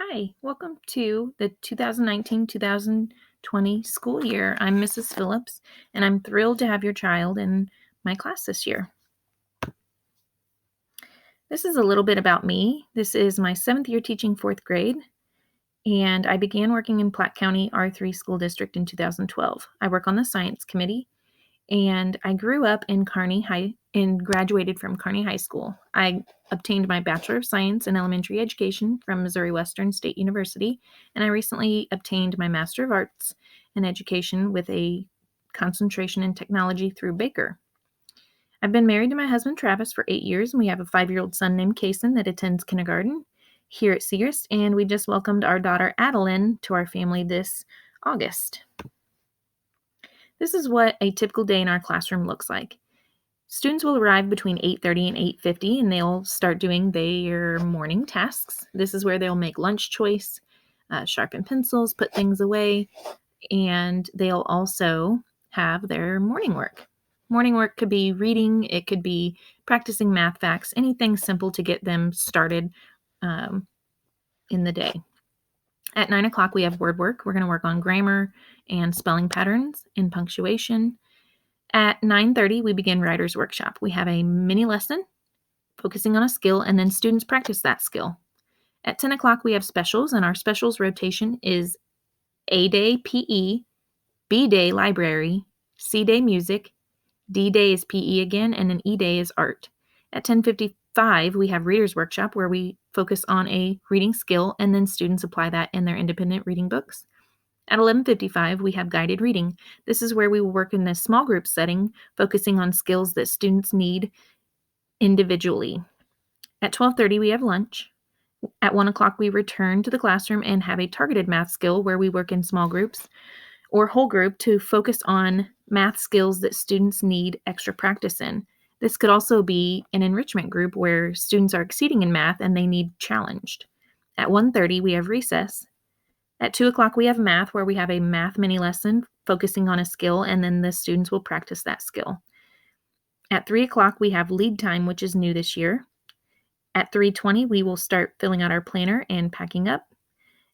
Hi, welcome to the 2019-2020 school year. I'm Mrs. Phillips, and I'm thrilled to have your child in my class this year. This is a little bit about me. This is my 7th year teaching 4th grade, and I began working in Platte County R3 School District in 2012. I work on the science committee, and I grew up in Kearney High and graduated from Kearney High School. I obtained my Bachelor of Science in Elementary Education from Missouri Western State University, and I recently obtained my Master of Arts in Education with a concentration in technology through Baker. I've been married to my husband Travis for 8 years, and we have a 5-year-old son named Kason that attends kindergarten here at Segrist, and we just welcomed our daughter Adeline to our family this August. This is what a typical day in our classroom looks like. Students will arrive between 8:30 and 8:50, and they'll start doing their morning tasks. This is where they'll make lunch choice, sharpen pencils, put things away, and they'll also have their morning work. Morning work could be reading, it could be practicing math facts, anything simple to get them started in the day. At 9 o'clock, we have word work. We're going to work on grammar and spelling patterns and punctuation. At 9:30, we begin writer's workshop. We have a mini lesson focusing on a skill, and then students practice that skill. At 10 o'clock, we have specials, and our specials rotation is A Day PE, B Day library, C Day music, D Day is PE again, and an E Day is art. At 10:55, we have reader's workshop where we focus on a reading skill, and then students apply that in their independent reading books. At 11:55, we have guided reading. This is where we will work in a small group setting, focusing on skills that students need individually. At 12:30, we have lunch. At 1 o'clock, we return to the classroom and have a targeted math skill where we work in small groups or whole group to focus on math skills that students need extra practice in. This could also be an enrichment group where students are exceeding in math and they need challenged. At 1:30, we have recess. At 2 o'clock, we have math, where we have a math mini lesson focusing on a skill, and then the students will practice that skill. At 3 o'clock, we have lead time, which is new this year. At 3:20, we will start filling out our planner and packing up.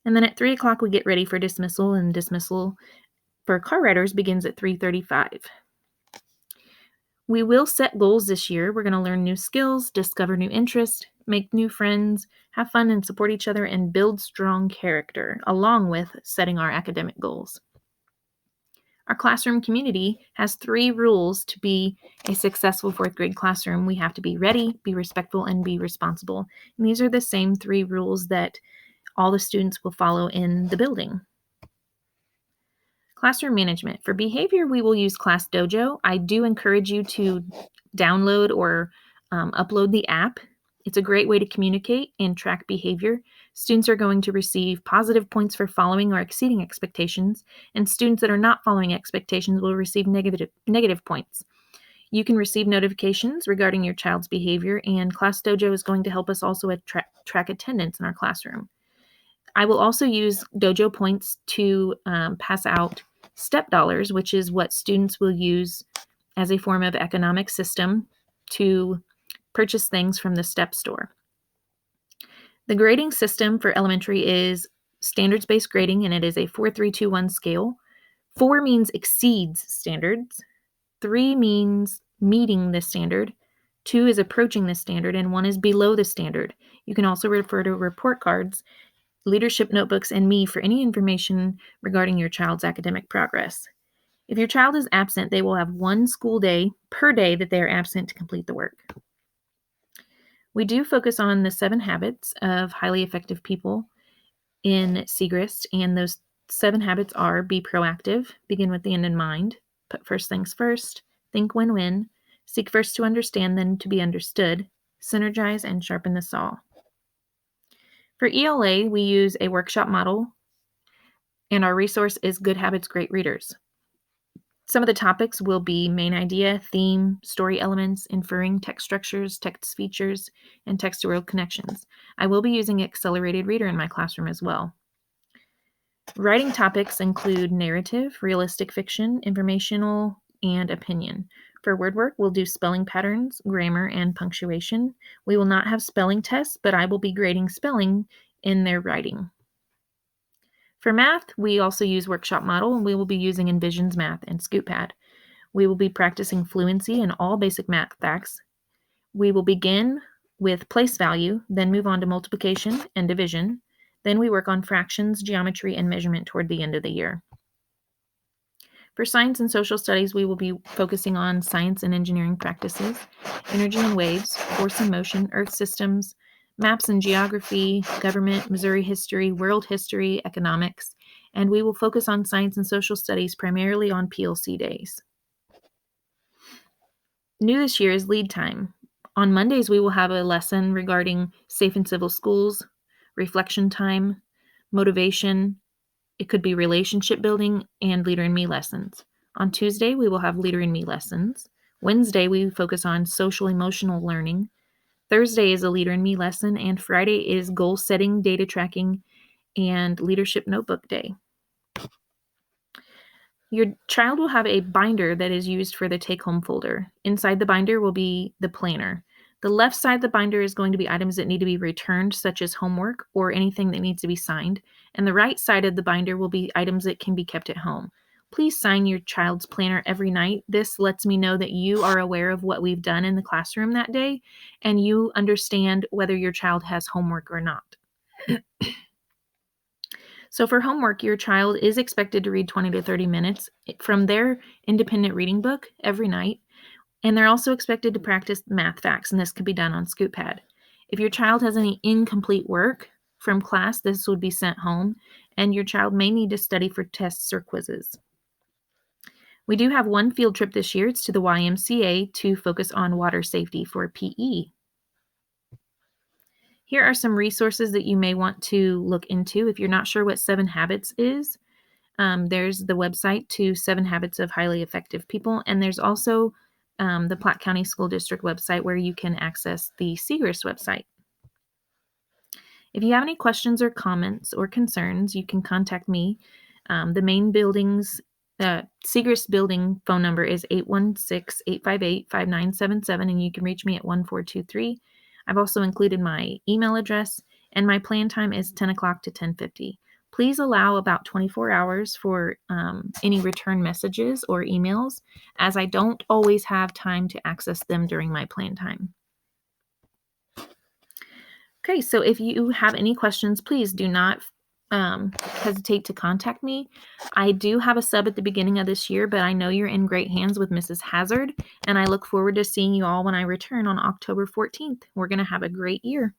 And then at 3 o'clock, we get ready for dismissal, and dismissal for car riders begins at 3:35. We will set goals this year. We're going to learn new skills, discover new interests, make new friends, have fun and support each other, and build strong character, along with setting our academic goals. Our classroom community has 3 rules to be a successful 4th grade classroom. We have to be ready, be respectful, and be responsible. And these are the same 3 rules that all the students will follow in the building. Classroom management. For behavior, we will use Class Dojo. I do encourage you to download or upload the app. It's a great way to communicate and track behavior. Students are going to receive positive points for following or exceeding expectations, and students that are not following expectations will receive negative points. You can receive notifications regarding your child's behavior, and Class Dojo is going to help us also track attendance in our classroom. I will also use Dojo points to pass out step dollars, which is what students will use as a form of economic system to purchase things from the STEP store. The grading system for elementary is standards-based grading, and it is a 4-3-2-1 scale. 4 means exceeds standards. 3 means meeting the standard. 2 is approaching the standard, and 1 is below the standard. You can also refer to report cards, leadership notebooks, and me for any information regarding your child's academic progress. If your child is absent, they will have 1 school day per day that they are absent to complete the work. We do focus on the 7 habits of highly effective people in Segrist, and those 7 habits are: be proactive, begin with the end in mind, put first things first, think win-win, seek first to understand, then to be understood, synergize, and sharpen the saw. For ELA, we use a workshop model, and our resource is Good Habits, Great Readers. Some of the topics will be main idea, theme, story elements, inferring, text structures, text features, and text-to-world connections. I will be using Accelerated Reader in my classroom as well. Writing topics include narrative, realistic fiction, informational, and opinion. For word work, we'll do spelling patterns, grammar, and punctuation. We will not have spelling tests, but I will be grading spelling in their writing. For math, we also use Workshop Model, and we will be using Envisions Math and ScoopPad. We will be practicing fluency in all basic math facts. We will begin with place value, then move on to multiplication and division. Then we work on fractions, geometry, and measurement toward the end of the year. For science and social studies, we will be focusing on science and engineering practices, energy and waves, force and motion, earth systems, maps and geography, government, Missouri history, world history, economics, and we will focus on science and social studies primarily on PLC days. New this year is lead time. On Mondays, we will have a lesson regarding safe and civil schools, reflection time, motivation. It could be relationship building and Leader in Me lessons. On Tuesday, we will have Leader in Me lessons. Wednesday, we focus on social emotional learning. Thursday is a Leader in Me lesson, and Friday is goal setting, data tracking, and leadership notebook day. Your child will have a binder that is used for the take-home folder. Inside the binder will be the planner. The left side of the binder is going to be items that need to be returned, such as homework or anything that needs to be signed. And the right side of the binder will be items that can be kept at home. Please sign your child's planner every night. This lets me know that you are aware of what we've done in the classroom that day, and you understand whether your child has homework or not. So for homework, your child is expected to read 20 to 30 minutes from their independent reading book every night. And they're also expected to practice math facts, and this could be done on ScoopPad. If your child has any incomplete work from class, this would be sent home, and your child may need to study for tests or quizzes. We do have one field trip this year. It's to the YMCA to focus on water safety for PE. Here are some resources that you may want to look into if you're not sure what 7 Habits is. There's the website to 7 Habits of Highly Effective People, and there's also the Platte County School District website where you can access the Segrist website. If you have any questions or comments or concerns, you can contact me. The main building's Segrist building phone number is 816-858-5977, and you can reach me at 1423. I've also included my email address, and my plan time is 10 o'clock to 10:50. Please allow about 24 hours for any return messages or emails, as I don't always have time to access them during my plan time. Okay, so if you have any questions, please do not hesitate to contact me. I do have a sub at the beginning of this year, but I know you're in great hands with Mrs. Hazard, and I look forward to seeing you all when I return on October 14th. We're going to have a great year.